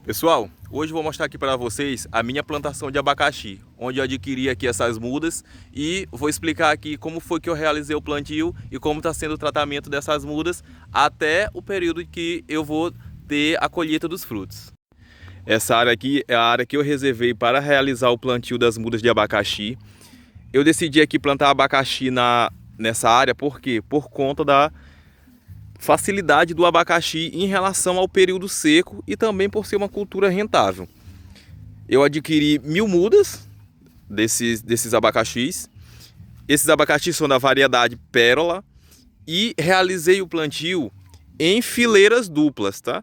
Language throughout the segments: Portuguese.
Pessoal, hoje eu vou mostrar aqui para vocês a minha plantação de abacaxi, onde eu adquiri aqui essas mudas e vou explicar aqui como foi que eu realizei o plantio e como está sendo o tratamento dessas mudas até o período que eu vou ter a colheita dos frutos. Essa área aqui é a área que eu reservei para realizar o plantio das mudas de abacaxi. Eu decidi aqui plantar abacaxi nessa área por conta da facilidade do abacaxi em relação ao período seco e também por ser uma cultura rentável. Eu adquiri 1000 mudas desses abacaxis. Esses abacaxis são da variedade Pérola e realizei o plantio em fileiras duplas, tá?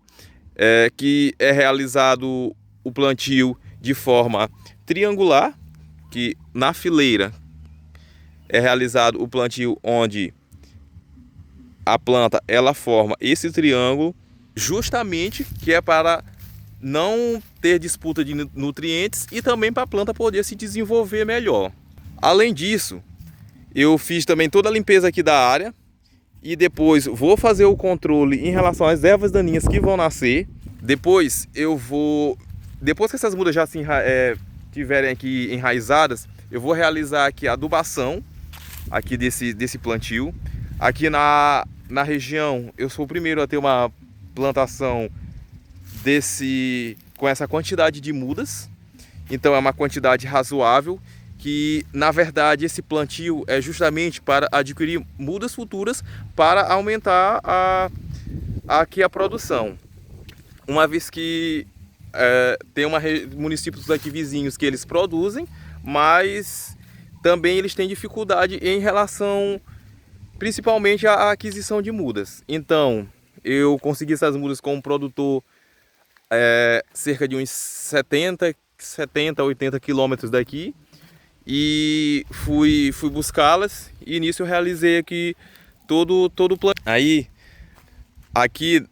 Que é realizado o plantio de forma triangular, que na fileira é realizado o plantio onde a planta ela forma esse triângulo, justamente que é para não ter disputa de nutrientes e também para a planta poder se desenvolver melhor. Além disso, eu fiz também toda a limpeza aqui da área e depois vou fazer o controle em relação às ervas daninhas que vão nascer. Depois que essas mudas já tiverem aqui enraizadas, eu vou realizar aqui a adubação aqui desse plantio. Aqui na região, eu sou o primeiro a ter uma plantação com essa quantidade de mudas. Então é uma quantidade razoável, que na verdade esse plantio é justamente para adquirir mudas futuras para aumentar aqui a produção. Uma vez que tem municípios aqui vizinhos que eles produzem, mas também eles têm dificuldade em relação principalmente a aquisição de mudas. Então eu consegui essas mudas com um produtor cerca de uns 70, 80 quilômetros daqui e fui buscá-las e nisso eu realizei aqui todo o plano. Aí aqui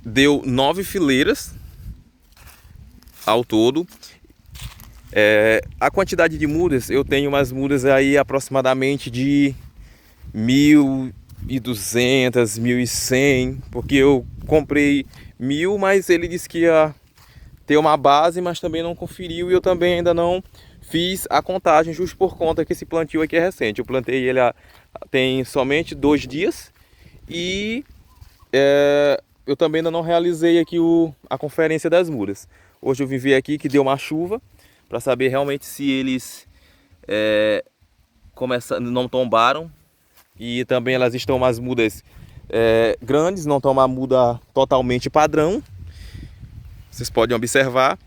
deu 9 fileiras ao todo. A quantidade de mudas, eu tenho umas mudas aí aproximadamente de 1.200, 1.100, porque eu comprei 1000, mas ele disse que ia ter uma base, mas também não conferiu e eu também ainda não fiz a contagem, justo por conta que esse plantio aqui é recente. Eu plantei ele tem somente 2 dias e eu também ainda não realizei aqui a conferência das mudas. Hoje eu vim ver aqui que deu uma chuva para saber realmente se eles não tombaram. E também elas estão umas mudas grandes, não estão uma muda totalmente padrão. Vocês podem observar.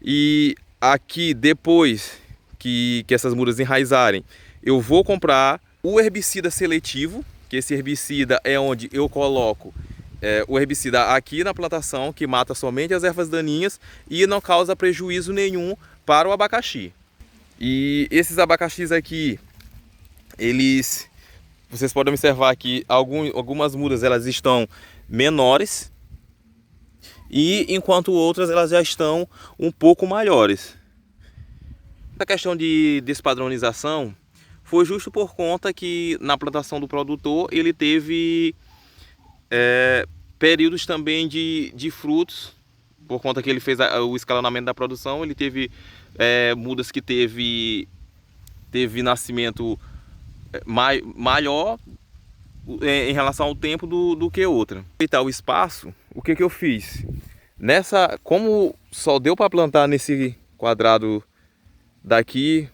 E aqui depois que essas mudas enraizarem, eu vou comprar o herbicida seletivo, que esse herbicida é onde eu coloco o herbicida aqui na plantação, que mata somente as ervas daninhas e não causa prejuízo nenhum para o abacaxi. E esses abacaxis aqui, vocês podem observar que algumas mudas elas estão menores e enquanto outras elas já estão um pouco maiores. A questão de despadronização foi justo por conta que na plantação do produtor ele teve períodos também de frutos, por conta que ele fez o escalonamento da produção. Ele teve mudas que teve nascimento maior em relação ao tempo do que outra. Aproveitar o espaço, o que eu fiz? Como só deu para plantar nesse quadrado daqui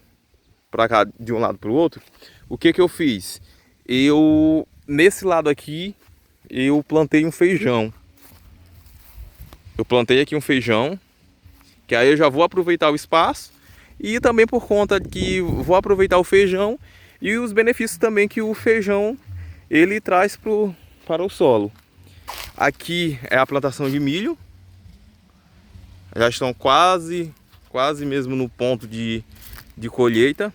para cá, de um lado para o outro, o que eu fiz? Nesse lado aqui, eu plantei um feijão. Eu plantei aqui um feijão, que aí eu já vou aproveitar o espaço e também por conta que vou aproveitar o feijão e os benefícios também que o feijão ele traz para o solo. Aqui é a plantação de milho. Já estão quase mesmo no ponto de colheita.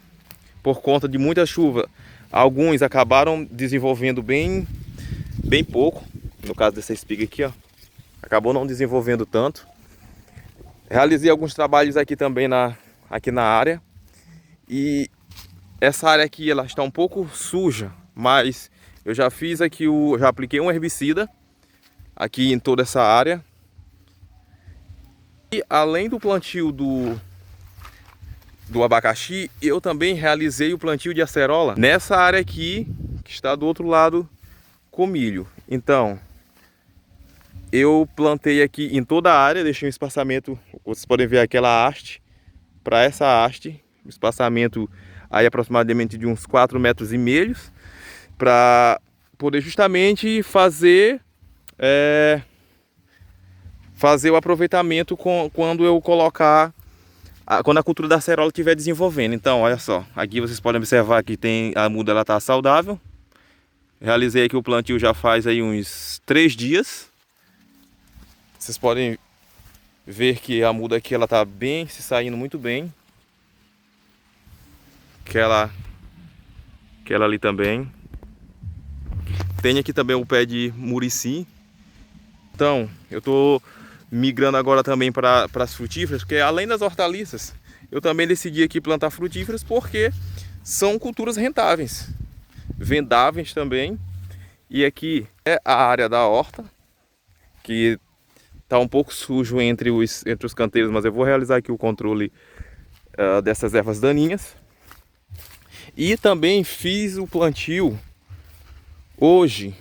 Por conta de muita chuva, alguns acabaram desenvolvendo bem pouco. No caso dessa espiga aqui, ó, acabou não desenvolvendo tanto. Realizei alguns trabalhos aqui também aqui na área. E essa área aqui ela está um pouco suja, mas eu já fiz aqui já apliquei um herbicida aqui em toda essa área. E além do plantio do abacaxi, eu também realizei o plantio de acerola nessa área aqui, que está do outro lado com milho. Então, eu plantei aqui em toda a área, deixei um espaçamento, vocês podem ver aquela haste, para essa haste, um espaçamento aí aproximadamente de uns 4,5 metros, para poder justamente fazer o aproveitamento quando eu colocar, quando a cultura da acerola estiver desenvolvendo. Então, olha só, aqui vocês podem observar que a muda ela está saudável. Realizei aqui o plantio já faz aí uns 3 dias. Vocês podem ver que a muda aqui ela está bem, se saindo muito bem. Aquela ali também. Tem aqui também o pé de murici. Então, eu estou migrando agora também para as frutíferas, porque além das hortaliças, eu também decidi aqui plantar frutíferas porque são culturas rentáveis, vendáveis também. E aqui é a área da horta, que está um pouco sujo entre os canteiros, mas eu vou realizar aqui o controle dessas ervas daninhas. E também fiz o plantio hoje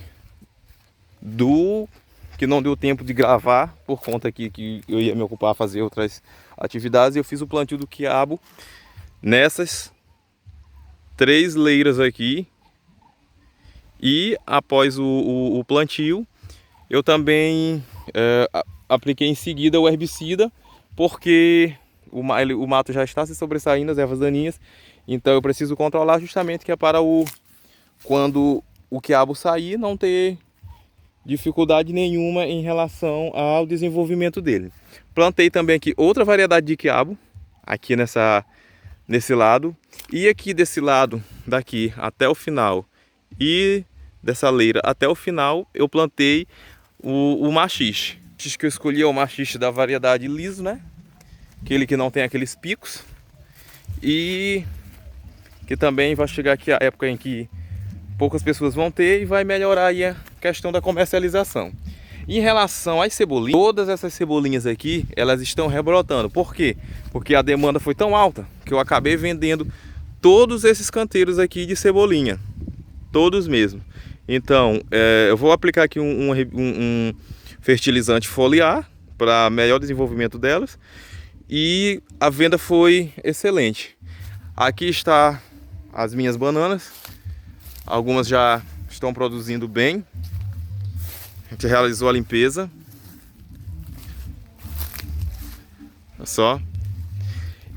que não deu tempo de gravar por conta aqui que eu ia me ocupar a fazer outras atividades. Eu fiz o plantio do quiabo nessas 3 leiras aqui. E após o plantio, eu também apliquei em seguida o herbicida, porque o mato já está se sobressaindo, as ervas daninhas. Então eu preciso controlar justamente, que é para quando o quiabo sair, não ter dificuldade nenhuma em relação ao desenvolvimento dele. Plantei também aqui outra variedade de quiabo, aqui nesse lado. E aqui desse lado, daqui até o final, e dessa leira até o final, eu plantei o maxixe. O maxixe que eu escolhi é o maxixe da variedade liso, né? Aquele que não tem aqueles picos. E que também vai chegar aqui a época em que poucas pessoas vão ter, e vai melhorar aí a questão da comercialização. Em relação às cebolinhas, todas essas cebolinhas aqui, elas estão rebrotando. Por quê? Porque a demanda foi tão alta que eu acabei vendendo todos esses canteiros aqui de cebolinha. Todos mesmo. Então, eu vou aplicar aqui um fertilizante foliar para melhor desenvolvimento delas. E a venda foi excelente. Aqui está as minhas bananas. Algumas já estão produzindo bem. A gente realizou a limpeza. Olha só.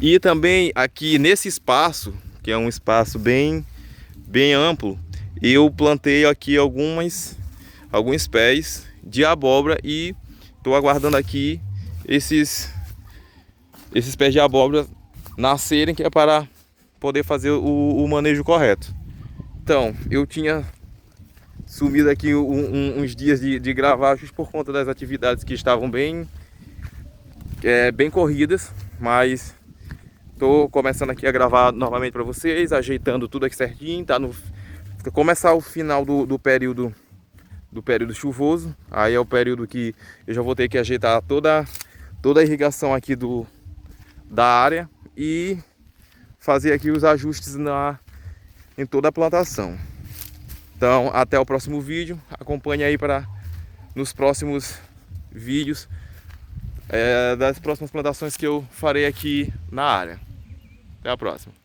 E também aqui nesse espaço, que é um espaço bem amplo, eu plantei aqui alguns pés de abóbora e estou aguardando aqui esses pés de abóbora nascerem, que é para poder fazer o manejo correto. Então, eu tinha sumido aqui uns dias de gravar, justo por conta das atividades que estavam bem corridas, mas estou começando aqui a gravar novamente para vocês, ajeitando tudo aqui certinho. Começar o final do período chuvoso, aí é o período que eu já vou ter que ajeitar toda a irrigação aqui da área e fazer aqui os ajustes em toda a plantação. Então, até o próximo vídeo. Acompanhe aí nos próximos vídeos das próximas plantações que eu farei aqui na área. Até a próxima.